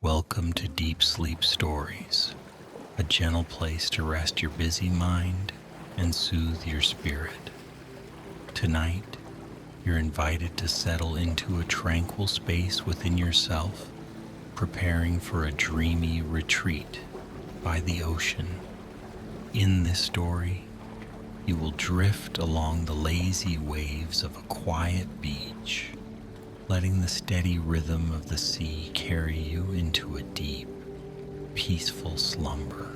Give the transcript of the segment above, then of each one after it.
Welcome to Deep Sleep Stories, a gentle place to rest your busy mind and soothe your spirit. Tonight, you're invited to settle into a tranquil space within yourself, preparing for a dreamy retreat by the ocean. In this story, you will drift along the lazy waves of a quiet beach, letting the steady rhythm of the sea carry you into a deep, peaceful slumber.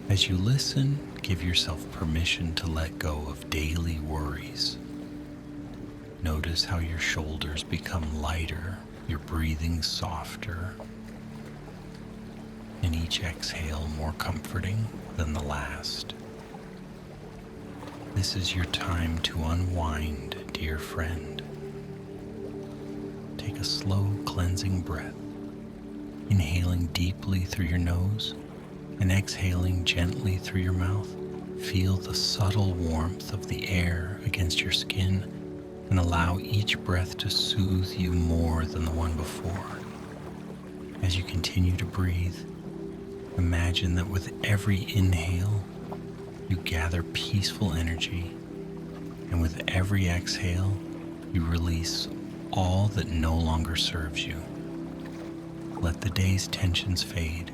As you listen, give yourself permission to let go of daily worries. Notice how your shoulders become lighter, your breathing softer, and each exhale more comforting than the last. This is your time to unwind, dear friend. Take a slow, cleansing breath, inhaling deeply through your nose and exhaling gently through your mouth. Feel the subtle warmth of the air against your skin and allow each breath to soothe you more than the one before. As you continue to breathe, imagine that with every inhale, you gather peaceful energy, and with every exhale, you release all that no longer serves you. Let the day's tensions fade,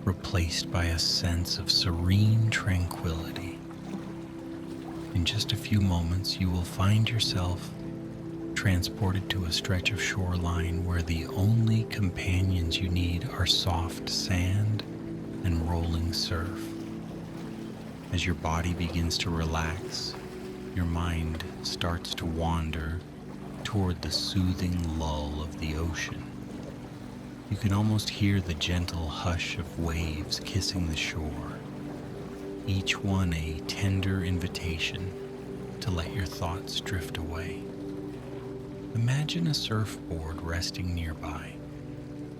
replaced by a sense of serene tranquility. In just a few moments, you will find yourself transported to a stretch of shoreline where the only companions you need are soft sand and rolling surf. As your body begins to relax, your mind starts to wander toward the soothing lull of the ocean. You can almost hear the gentle hush of waves kissing the shore, each one a tender invitation to let your thoughts drift away. Imagine a surfboard resting nearby,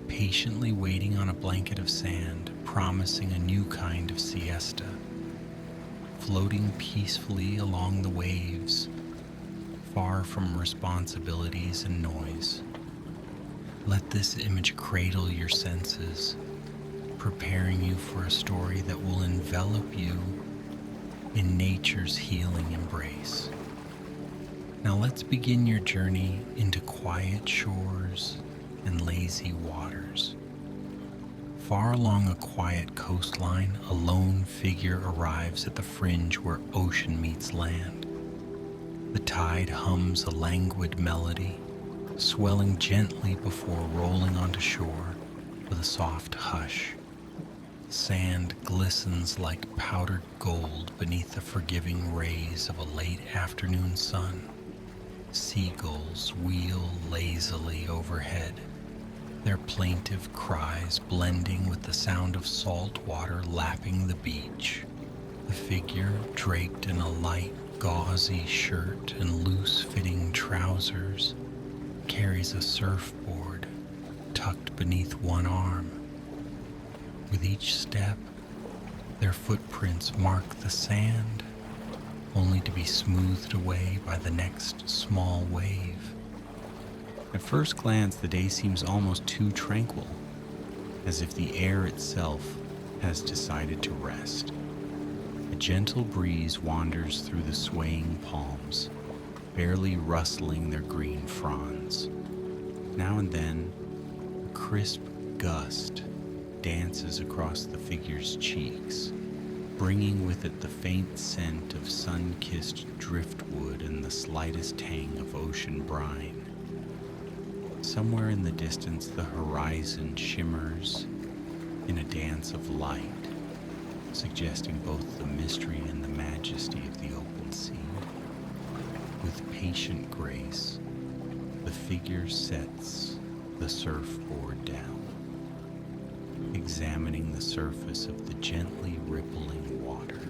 patiently waiting on a blanket of sand, promising a new kind of siesta. Floating peacefully along the waves, far from responsibilities and noise. Let this image cradle your senses, preparing you for a story that will envelop you in nature's healing embrace. Now let's begin your journey into quiet shores and lazy waters. Far along a quiet coastline, a lone figure arrives at the fringe where ocean meets land. The tide hums a languid melody, swelling gently before rolling onto shore with a soft hush. Sand glistens like powdered gold beneath the forgiving rays of a late afternoon sun. Seagulls wheel lazily overhead, their plaintive cries blending with the sound of salt water lapping the beach. The figure, draped in a light, gauzy shirt and loose-fitting trousers, carries a surfboard tucked beneath one arm. With each step, their footprints mark the sand, only to be smoothed away by the next small wave. At first glance, the day seems almost too tranquil, as if the air itself has decided to rest. A gentle breeze wanders through the swaying palms, barely rustling their green fronds. Now and then, a crisp gust dances across the figure's cheeks, bringing with it the faint scent of sun-kissed driftwood and the slightest tang of ocean brine. Somewhere in the distance, the horizon shimmers in a dance of light, suggesting both the mystery and the majesty of the open sea. With patient grace, the figure sets the surfboard down, examining the surface of the gently rippling water.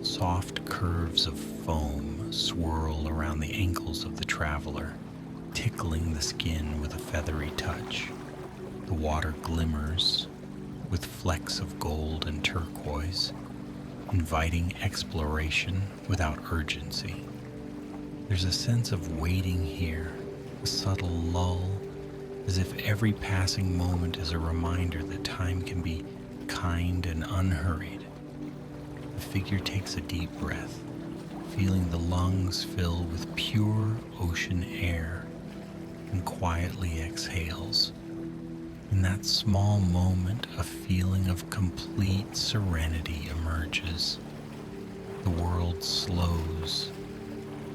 Soft curves of foam swirl around the ankles of the traveler, tickling the skin with a feathery touch. The water glimmers with flecks of gold and turquoise, inviting exploration without urgency. There's a sense of waiting here, a subtle lull as if every passing moment is a reminder that time can be kind and unhurried. The figure takes a deep breath, feeling the lungs fill with pure ocean air, and quietly exhales. In that small moment, a feeling of complete serenity emerges. The world slows,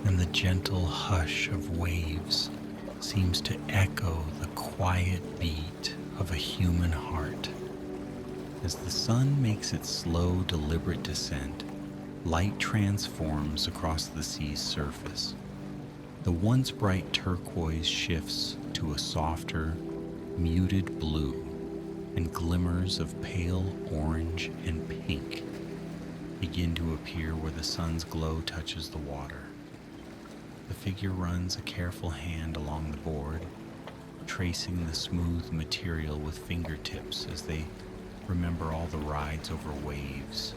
and the gentle hush of waves seems to echo the quiet beat of a human heart. As the sun makes its slow, deliberate descent, light transforms across the sea's surface. The once bright turquoise shifts to a softer, muted blue, and glimmers of pale orange and pink begin to appear where the sun's glow touches the water. The figure runs a careful hand along the board, tracing the smooth material with fingertips as they remember all the rides over waves,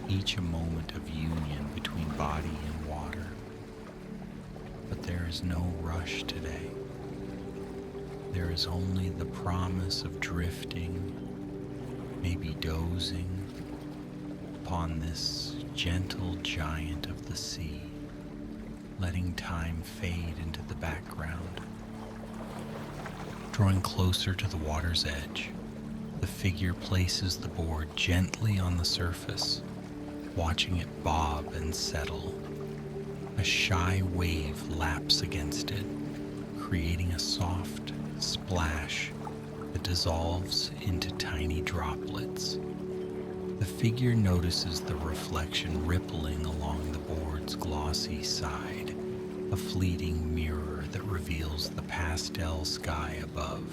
each a moment of union between body and water. But there is no rush today. There is only the promise of drifting, maybe dozing, upon this gentle giant of the sea, letting time fade into the background. Drawing closer to the water's edge, the figure places the board gently on the surface, watching it bob and settle. A shy wave laps against it, creating a soft splash that dissolves into tiny droplets. The figure notices the reflection rippling along the board's glossy side, a fleeting mirror that reveals the pastel sky above.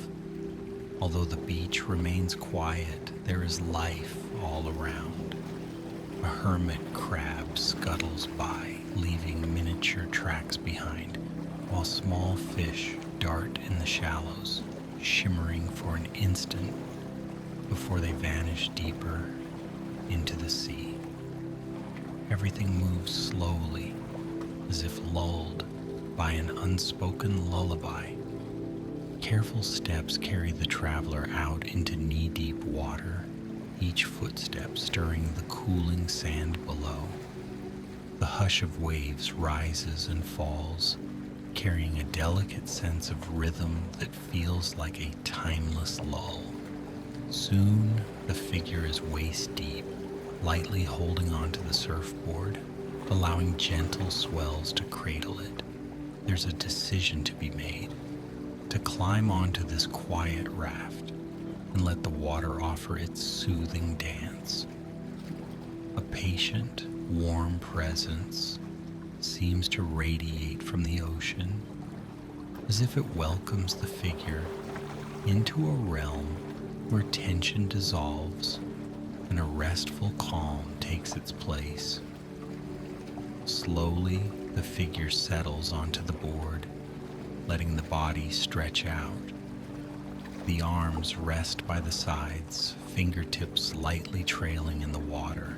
Although the beach remains quiet, there is life all around. A hermit crab scuttles by, leaving miniature tracks behind, while small fish dart in the shallows, shimmering for an instant before they vanish deeper into the sea. Everything moves slowly, as if lulled by an unspoken lullaby. Careful steps carry the traveler out into knee-deep water, each footstep stirring the cooling sand below. The hush of waves rises and falls, carrying a delicate sense of rhythm that feels like a timeless lull. Soon, the figure is waist-deep, lightly holding onto the surfboard, allowing gentle swells to cradle it. There's a decision to be made, to climb onto this quiet raft and let the water offer its soothing dance. A patient, warm presence seems to radiate from the ocean, as if it welcomes the figure into a realm where tension dissolves and a restful calm takes its place. Slowly, the figure settles onto the board, letting the body stretch out. The arms rest by the sides, fingertips lightly trailing in the water.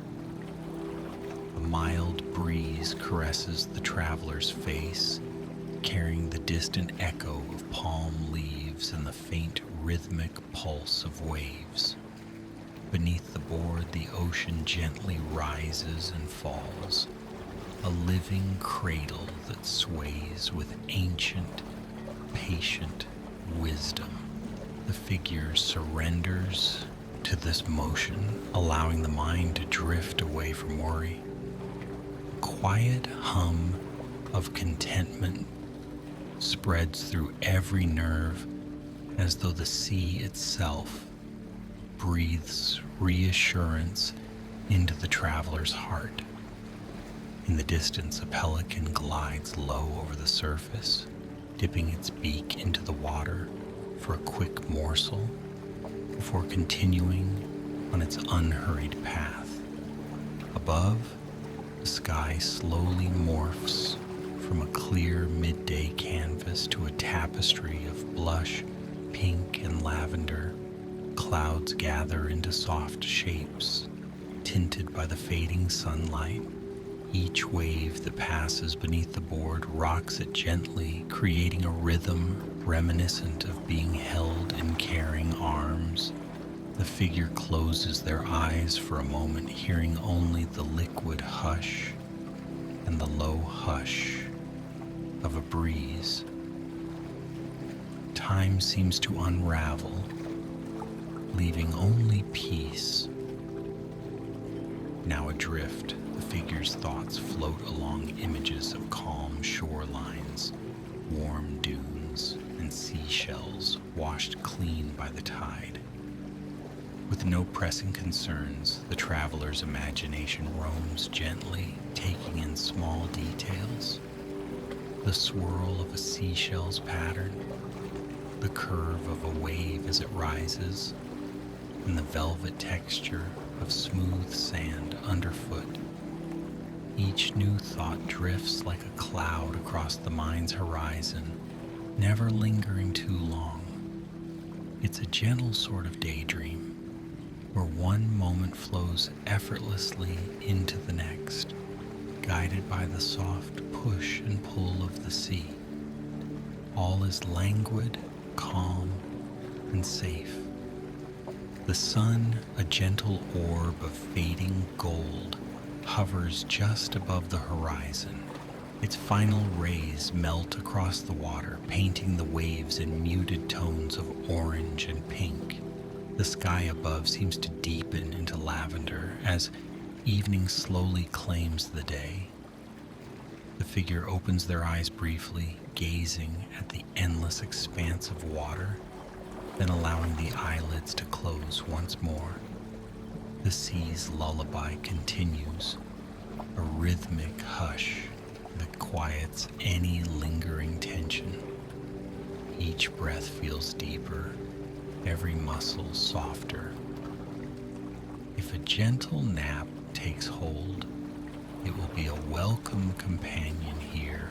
A mild breeze caresses the traveler's face, carrying the distant echo of palm leaves and the faint rhythmic pulse of waves. Beneath the board, the ocean gently rises and falls, a living cradle that sways with ancient, patient wisdom. The figure surrenders to this motion, allowing the mind to drift away from worry. A quiet hum of contentment spreads through every nerve, as though the sea itself breathes reassurance into the traveler's heart. In the distance, a pelican glides low over the surface, dipping its beak into the water for a quick morsel before continuing on its unhurried path. Above, the sky slowly morphs from a clear midday canvas to a tapestry of blush, pink, and lavender. Clouds gather into soft shapes, tinted by the fading sunlight. Each wave that passes beneath the board rocks it gently, creating a rhythm Reminiscent of being held in caring arms, the figure closes their eyes for a moment, hearing only the liquid hush and the low hush of a breeze. Time seems to unravel, leaving only peace. Now adrift, the figure's thoughts float along images of calm shorelines, warm dunes, and seashells washed clean by the tide. With no pressing concerns, the traveler's imagination roams gently, taking in small details: the swirl of a seashell's pattern, the curve of a wave as it rises, and the velvet texture of smooth sand underfoot. Each new thought drifts like a cloud across the mind's horizon, never lingering too long. It's a gentle sort of daydream, where one moment flows effortlessly into the next, guided by the soft push and pull of the sea. All is languid, calm, and safe. The sun, a gentle orb of fading gold, hovers just above the horizon. Its final rays melt across the water, painting the waves in muted tones of orange and pink. The sky above seems to deepen into lavender as evening slowly claims the day. The figure opens their eyes briefly, gazing at the endless expanse of water, then allowing the eyelids to close once more. The sea's lullaby continues, a rhythmic hush that quiets any lingering tension. Each breath feels deeper, every muscle softer. If a gentle nap takes hold, it will be a welcome companion here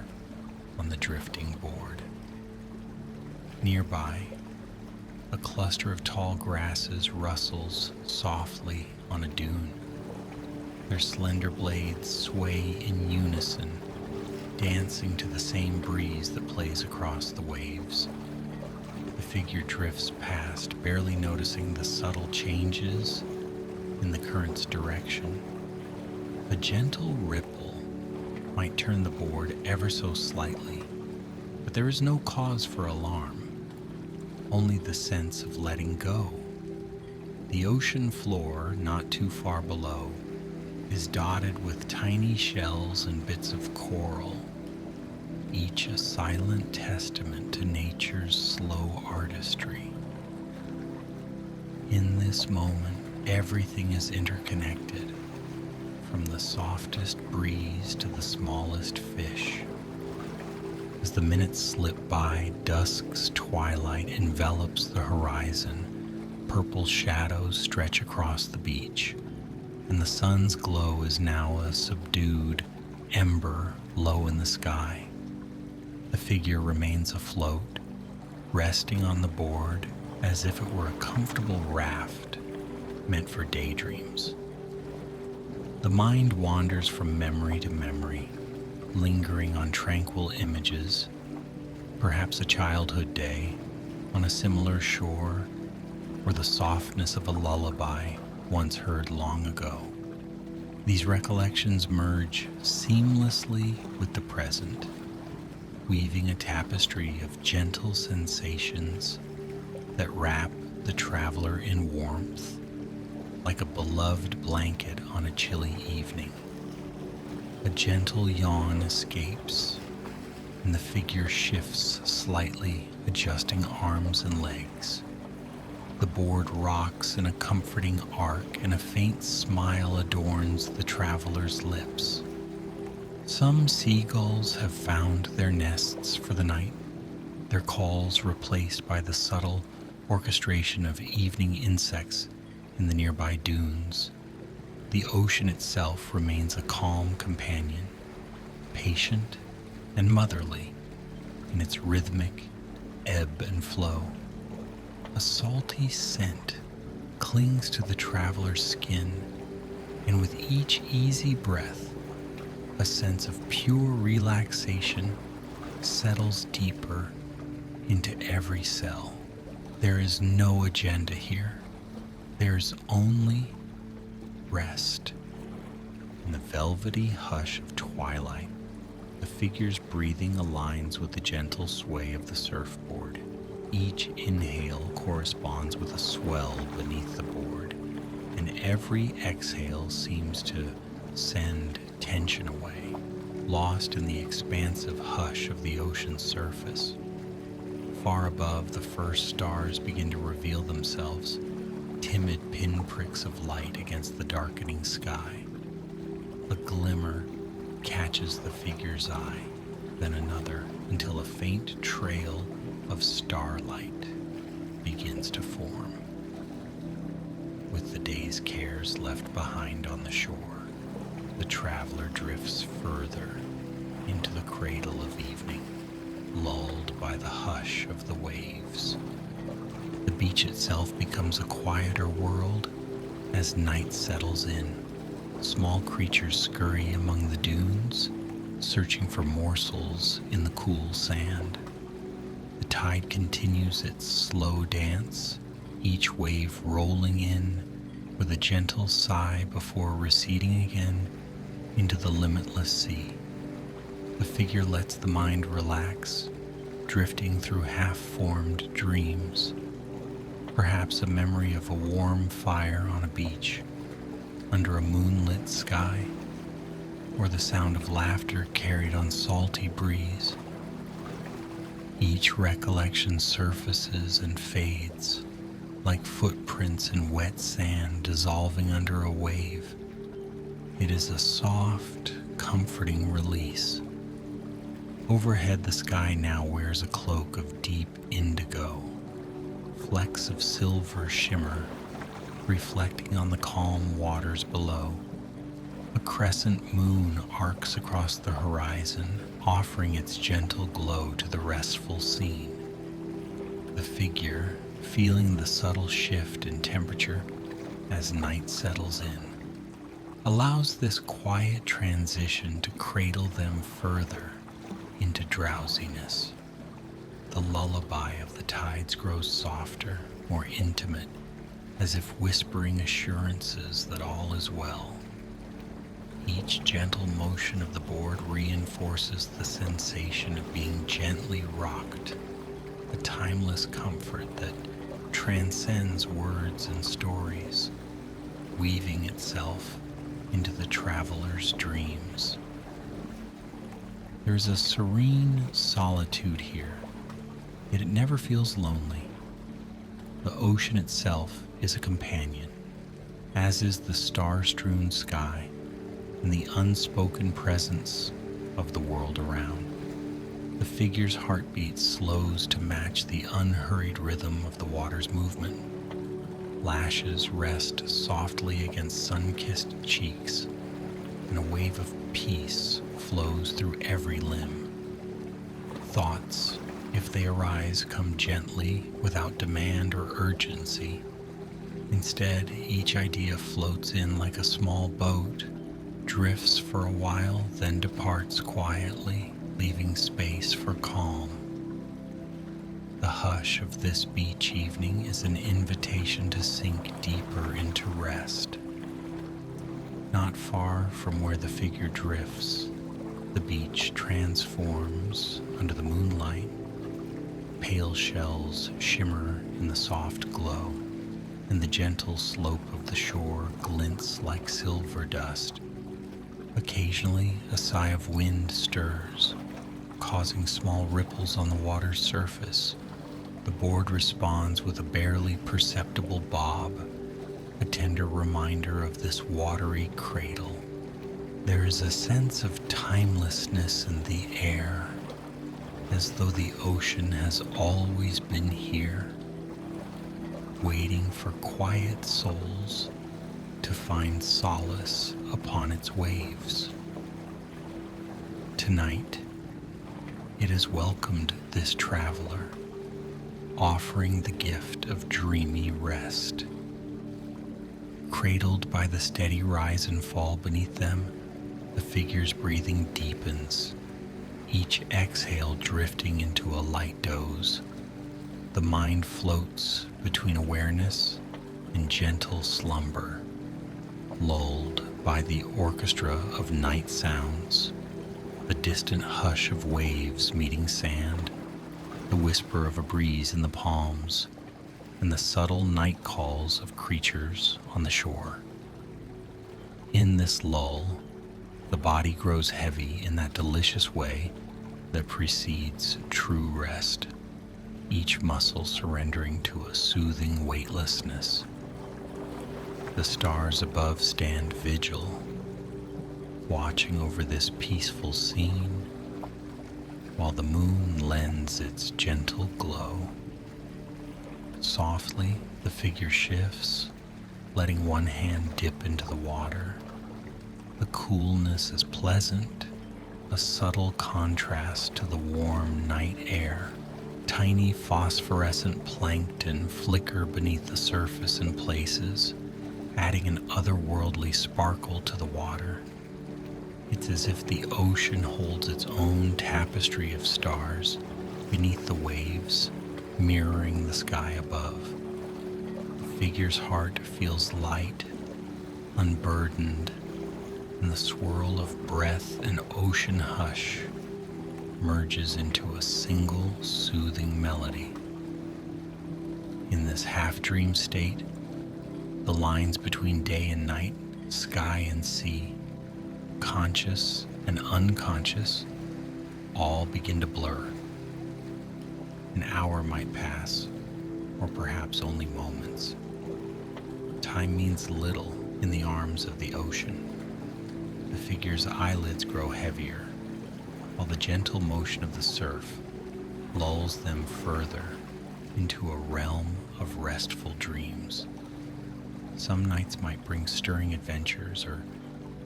on the drifting board. Nearby, a cluster of tall grasses rustles softly on a dune. Their slender blades sway in unison, dancing to the same breeze that plays across the waves. The figure drifts past, barely noticing the subtle changes in the current's direction. A gentle ripple might turn the board ever so slightly, but there is no cause for alarm, only the sense of letting go. The ocean floor, not too far below, is dotted with tiny shells and bits of coral, each a silent testament to nature's slow artistry. In this moment, everything is interconnected, from the softest breeze to the smallest fish. As the minutes slip by, dusk's twilight envelops the horizon. Purple shadows stretch across the beach, and the sun's glow is now a subdued ember low in the sky. The figure remains afloat, resting on the board as if it were a comfortable raft meant for daydreams. The mind wanders from memory to memory, lingering on tranquil images, perhaps a childhood day on a similar shore, or the softness of a lullaby once heard long ago. These recollections merge seamlessly with the present, weaving a tapestry of gentle sensations that wrap the traveler in warmth, like a beloved blanket on a chilly evening. A gentle yawn escapes, and the figure shifts slightly, adjusting arms and legs. The board rocks in a comforting arc, and a faint smile adorns the traveler's lips. Some seagulls have found their nests for the night, their calls replaced by the subtle orchestration of evening insects in the nearby dunes. The ocean itself remains a calm companion, patient and motherly in its rhythmic ebb and flow. A salty scent clings to the traveler's skin, and with each easy breath, a sense of pure relaxation settles deeper into every cell. There is no agenda here. There's only rest. In the velvety hush of twilight, the figure's breathing aligns with the gentle sway of the surfboard. Each inhale corresponds with a swell beneath the board, and every exhale seems to send tension away, lost in the expansive hush of the ocean's surface. Far above, the first stars begin to reveal themselves, timid pinpricks of light against the darkening sky. A glimmer catches the figure's eye, then another, until a faint trail of starlight begins to form. With the day's cares left behind on the shore, the traveler drifts further into the cradle of evening, lulled by the hush of the waves. The beach itself becomes a quieter world as night settles in. Small creatures scurry among the dunes, searching for morsels in the cool sand. The tide continues its slow dance, each wave rolling in with a gentle sigh before receding again into the limitless sea. The figure lets the mind relax, drifting through half-formed dreams, perhaps a memory of a warm fire on a beach, under a moonlit sky, or the sound of laughter carried on salty breeze. Each recollection surfaces and fades, like footprints in wet sand dissolving under a wave. It is a soft, comforting release. Overhead, the sky now wears a cloak of deep indigo, flecks of silver shimmer reflecting on the calm waters below. A crescent moon arcs across the horizon, offering its gentle glow to the restful scene. The figure, feeling the subtle shift in temperature as night settles in, allows this quiet transition to cradle them further into drowsiness. The lullaby of the tides grows softer, more intimate, as if whispering assurances that all is well. Each gentle motion of the board reinforces the sensation of being gently rocked, a timeless comfort that transcends words and stories, weaving itself into the traveler's dreams. There's a serene solitude here, yet it never feels lonely. The ocean itself is a companion, as is the star-strewn sky and the unspoken presence of the world around. The figure's heartbeat slows to match the unhurried rhythm of the water's movement. Lashes rest softly against sun-kissed cheeks, and a wave of peace flows through every limb. Thoughts, if they arise, come gently, without demand or urgency. Instead, each idea floats in like a small boat, drifts for a while, then departs quietly, leaving space for calm. The hush of this beach evening is an invitation to sink deeper into rest. Not far from where the figure drifts, the beach transforms under the moonlight. Pale shells shimmer in the soft glow, and the gentle slope of the shore glints like silver dust. Occasionally, a sigh of wind stirs, causing small ripples on the water's surface. The board responds with a barely perceptible bob, a tender reminder of this watery cradle. There is a sense of timelessness in the air, as though the ocean has always been here, waiting for quiet souls to find solace upon its waves. Tonight, it has welcomed this traveler, offering the gift of dreamy rest. Cradled by the steady rise and fall beneath them, the figure's breathing deepens, each exhale drifting into a light doze, the mind floats between awareness and gentle slumber, lulled by the orchestra of night sounds, the distant hush of waves meeting sand, the whisper of a breeze in the palms, and the subtle night calls of creatures on the shore. In this lull, the body grows heavy in that delicious way that precedes true rest, each muscle surrendering to a soothing weightlessness. The stars above stand vigil, watching over this peaceful scene, while the moon lends its gentle glow. Softly, the figure shifts, letting one hand dip into the water. The coolness is pleasant, a subtle contrast to the warm night air. Tiny phosphorescent plankton flicker beneath the surface in places, adding an otherworldly sparkle to the water. It's as if the ocean holds its own tapestry of stars beneath the waves, mirroring the sky above. The figure's heart feels light, unburdened, and the swirl of breath and ocean hush merges into a single soothing melody. In this half-dream state, the lines between day and night, sky and sea, conscious and unconscious, all begin to blur. An hour might pass, or perhaps only moments. Time means little in the arms of the ocean. The figure's eyelids grow heavier, while the gentle motion of the surf lulls them further into a realm of restful dreams. Some nights might bring stirring adventures or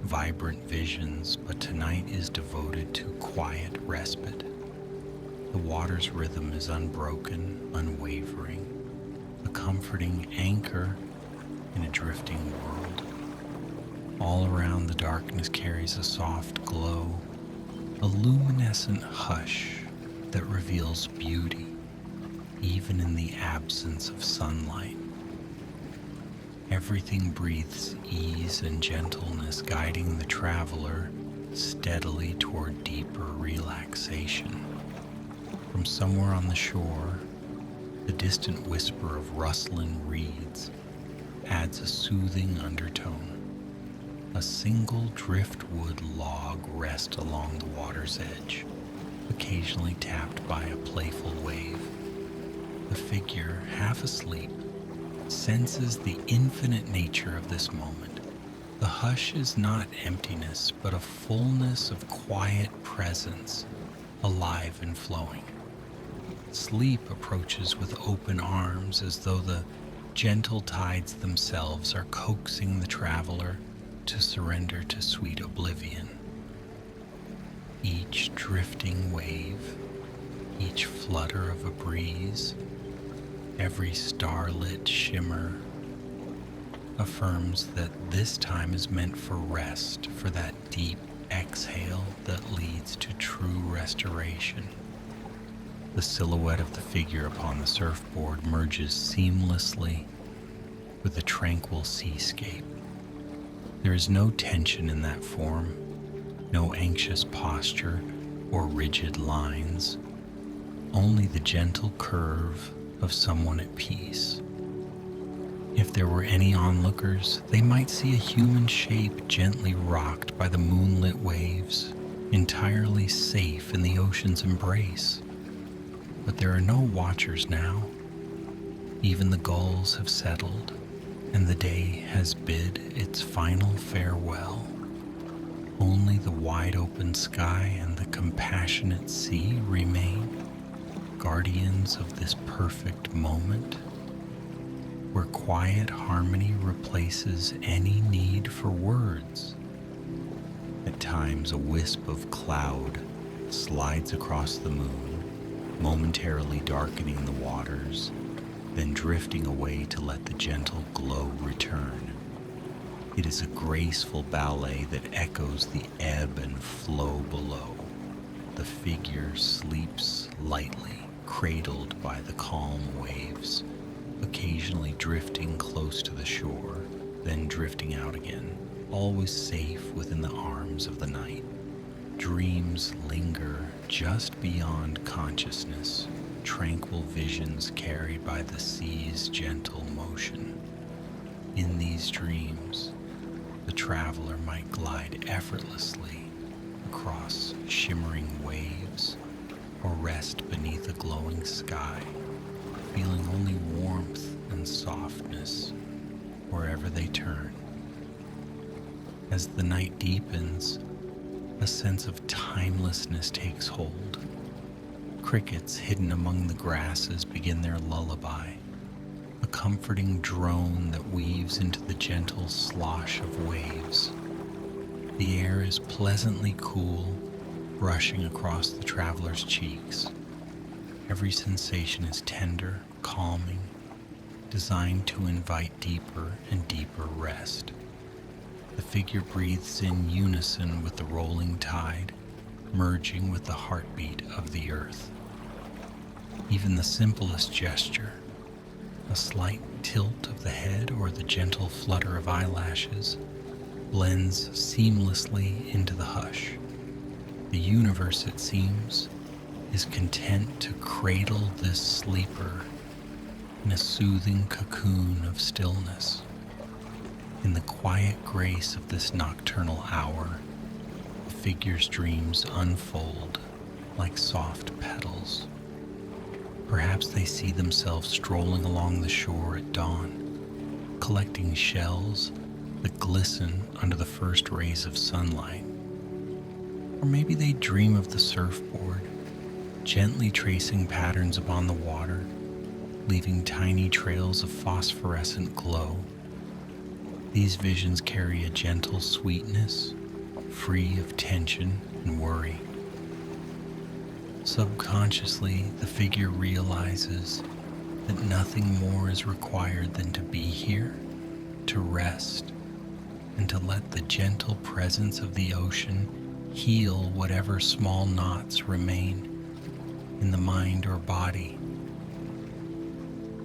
vibrant visions, but tonight is devoted to quiet respite. The water's rhythm is unbroken, unwavering, a comforting anchor in a drifting world. All around, the darkness carries a soft glow, a luminescent hush that reveals beauty, even in the absence of sunlight. Everything breathes ease and gentleness, guiding the traveler steadily toward deeper relaxation. From somewhere on the shore, the distant whisper of rustling reeds adds a soothing undertone. A single driftwood log rests along the water's edge, occasionally tapped by a playful wave. The figure, half asleep, senses the infinite nature of this moment. The hush is not emptiness, but a fullness of quiet presence, alive and flowing. Sleep approaches with open arms, as though the gentle tides themselves are coaxing the traveler to surrender to sweet oblivion. Each drifting wave, each flutter of a breeze, every starlit shimmer affirms that this time is meant for rest, for that deep exhale that leads to true restoration. The silhouette of the figure upon the surfboard merges seamlessly with the tranquil seascape. There is no tension in that form, no anxious posture or rigid lines, only the gentle curve of someone at peace. If there were any onlookers, they might see a human shape gently rocked by the moonlit waves, entirely safe in the ocean's embrace. But there are no watchers now. Even the gulls have settled, and the day has bid its final farewell. Only the wide open sky and the compassionate sea remain, guardians of this perfect moment, where quiet harmony replaces any need for words. At times, a wisp of cloud slides across the moon, momentarily darkening the waters, then drifting away to let the gentle glow return. It is a graceful ballet that echoes the ebb and flow below. The figure sleeps lightly, cradled by the calm waves, occasionally drifting close to the shore, then drifting out again, always safe within the arms of the night. Dreams linger just beyond consciousness, tranquil visions carried by the sea's gentle motion. In these dreams, the traveler might glide effortlessly across shimmering waves or rest beneath a glowing sky, feeling only warmth and softness wherever they turn. As the night deepens, a sense of timelessness takes hold. Crickets hidden among the grasses begin their lullaby, a comforting drone that weaves into the gentle slosh of waves. The air is pleasantly cool, rushing across the traveler's cheeks. Every sensation is tender, calming, designed to invite deeper and deeper rest. The figure breathes in unison with the rolling tide, merging with the heartbeat of the earth. Even the simplest gesture, a slight tilt of the head or the gentle flutter of eyelashes, blends seamlessly into the hush. The universe, it seems, is content to cradle this sleeper in a soothing cocoon of stillness. In the quiet grace of this nocturnal hour, the figure's dreams unfold like soft petals. Perhaps they see themselves strolling along the shore at dawn, collecting shells that glisten under the first rays of sunlight. Or maybe they dream of the surfboard, gently tracing patterns upon the water, leaving tiny trails of phosphorescent glow. These visions carry a gentle sweetness, free of tension and worry. Subconsciously, the figure realizes that nothing more is required than to be here, to rest, and to let the gentle presence of the ocean heal whatever small knots remain in the mind or body.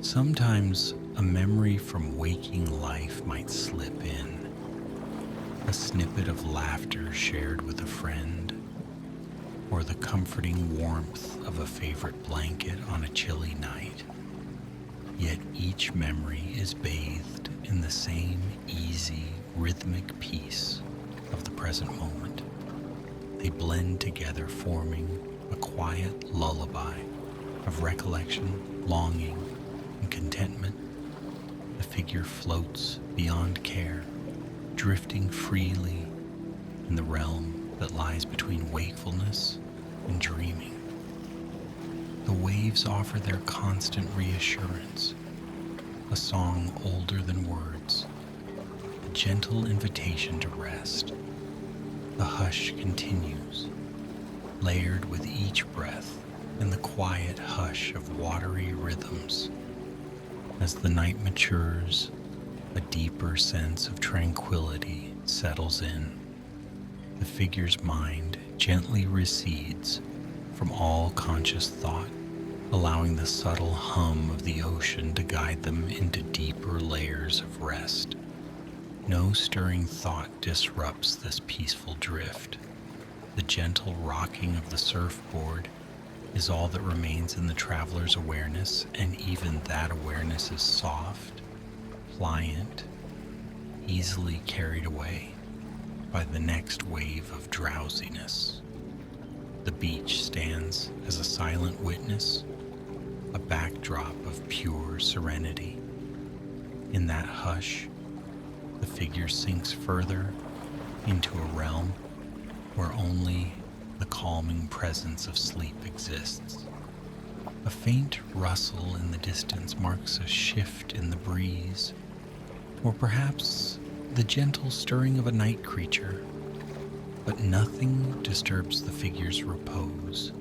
Sometimes a memory from waking life might slip in, a snippet of laughter shared with a friend, or the comforting warmth of a favorite blanket on a chilly night. Yet each memory is bathed in the same easy, rhythmic peace of the present moment. They blend together, forming a quiet lullaby of recollection, longing, and contentment. The figure floats beyond care, drifting freely in the realm that lies between wakefulness and dreaming. The waves offer their constant reassurance, a song older than words, a gentle invitation to rest. The hush continues, layered with each breath in the quiet hush of watery rhythms. As the night matures, a deeper sense of tranquility settles in. The figure's mind gently recedes from all conscious thought, allowing the subtle hum of the ocean to guide them into deeper layers of rest. No stirring thought disrupts this peaceful drift. The gentle rocking of the surfboard is all that remains in the traveler's awareness, and even that awareness is soft, pliant, easily carried away by the next wave of drowsiness. The beach stands as a silent witness, a backdrop of pure serenity. In that hush, the figure sinks further into a realm where only the calming presence of sleep exists. A faint rustle in the distance marks a shift in the breeze, or perhaps the gentle stirring of a night creature, but nothing disturbs the figure's repose.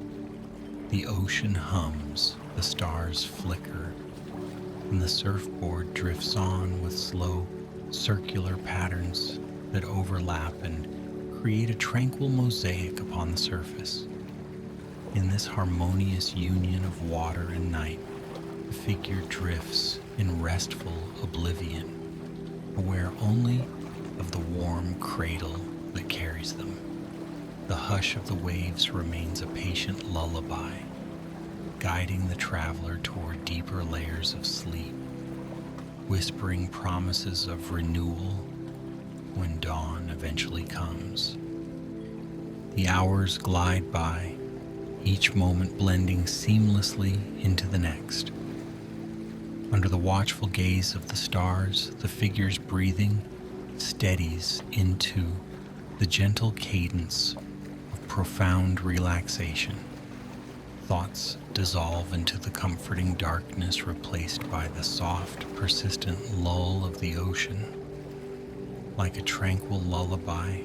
The ocean hums, the stars flicker, and the surfboard drifts on with slow, circular patterns that overlap and create a tranquil mosaic upon the surface. In this harmonious union of water and night, the figure drifts in restful oblivion, aware only of the warm cradle that carries them. The hush of the waves remains a patient lullaby, guiding the traveler toward deeper layers of sleep, whispering promises of renewal when dawn eventually comes. The hours glide by, each moment blending seamlessly into the next. Under the watchful gaze of the stars, the figure's breathing steadies into the gentle cadence of profound relaxation. Thoughts dissolve into the comforting darkness replaced by the soft, persistent lull of the ocean. Like a tranquil lullaby,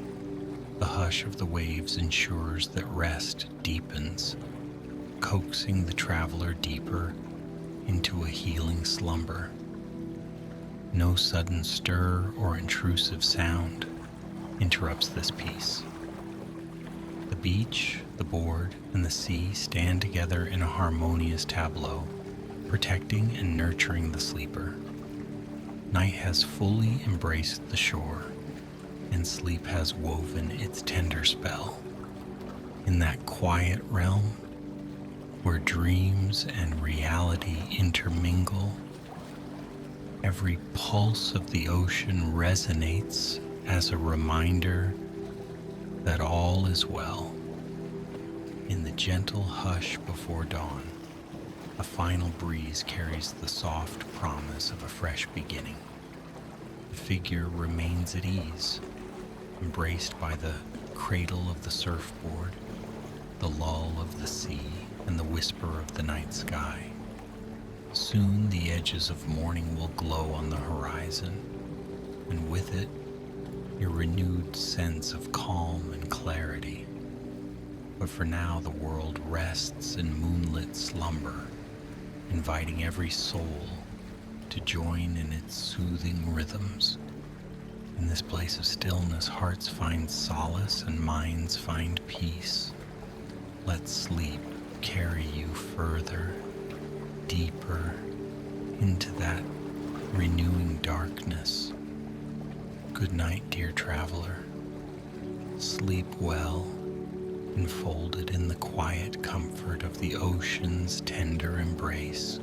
the hush of the waves ensures that rest deepens, coaxing the traveler deeper into a healing slumber. No sudden stir or intrusive sound interrupts this peace. The beach, the board, and the sea stand together in a harmonious tableau, protecting and nurturing the sleeper. Night has fully embraced the shore, and sleep has woven its tender spell. In that quiet realm, where dreams and reality intermingle, every pulse of the ocean resonates as a reminder that all is well. In the gentle hush before dawn, a final breeze carries the soft promise of a fresh beginning. The figure remains at ease, embraced by the cradle of the surfboard, the lull of the sea, and the whisper of the night sky. Soon the edges of morning will glow on the horizon, and with it, your renewed sense of calm and clarity. But for now, the world rests in moonlit slumber, inviting every soul to join in its soothing rhythms. In this place of stillness, hearts find solace and minds find peace. Let sleep carry you further, deeper into that renewing darkness. Good night, dear traveler. Sleep well, enfolded in the quiet comfort of the ocean's tender embrace.